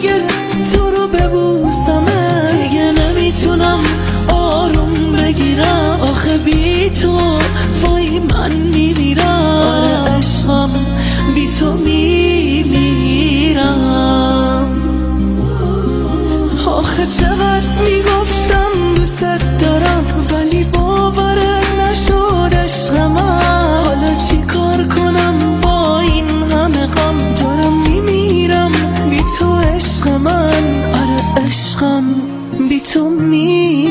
دیگه تو رو ببوسمه، دیگه نمیتونم آروم بگیرم. آخه بی تو وای من میمیرم. آره عشقم بی تو میمیرم. آخه چقدر میگفتم دوست دارم ولی باورت نشد عشق من. حالا چی کار کنم با این همه غم؟ دارم میمیرم بی تو عشق من. آره عشقم بی تو میمیرم.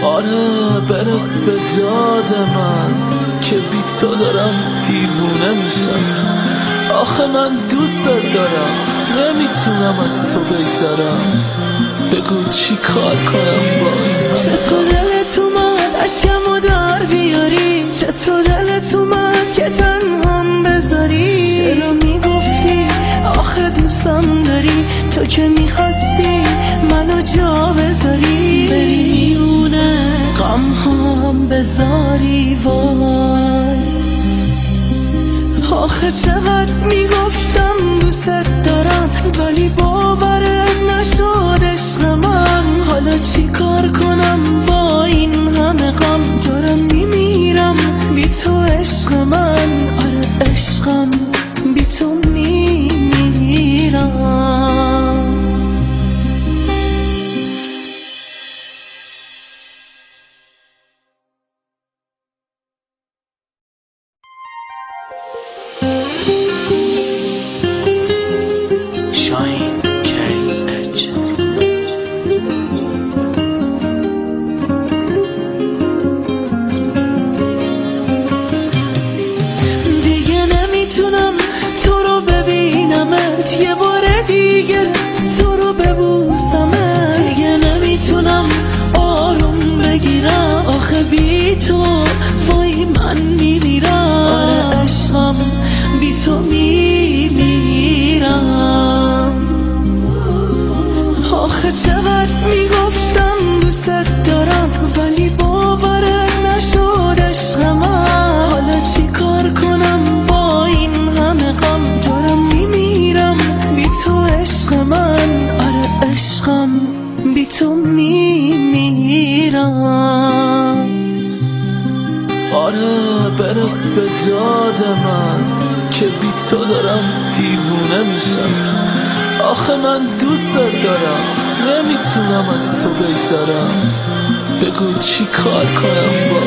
آره برس به داد من که بی تو دارم دیوونه میشم. آخه من دوست دارم نمیتونم از تو بگذرم. بگو چی کار کنم با این؟ چطور دلت اومد اشکمو در بیاری؟ چطور دلت اومد که تنهام بذاری؟ چرا میگفتی آخه دوستم داری؟ تو که میخواستی منو جا بذاری، بری میونه غم هم بذاری. وای آخه چقدر میگفتم دوست دارم ولی باورت نشد عشق من. حالا چی کار کنم با این همه غم؟ دارم میمیرم بی تو عشق من. آره عشقم بی تو میمیرم. شاهین KH. دیگه نمیتونم تو رو ببینمت، یه بار دیگه تو رو ببوسمت، دیگه نمیتونم آروم بگیرم. آخه بی تو وای من میمیرم. آره عشقم بی تو میمیرم. آخه چقدر میگفتم دوست دارم ولی باورت نشد عشق من. حالا چی کار کنم با این همه غم؟ دارم میمیرم بی تو عشق من. آره عشقم بی تو میمیرم. آره برس به داد من که بی تو دارم دیوونه میشم. آخه من دوست دارم نمیتونم از تو بگذرم. بگو چی کار کنم با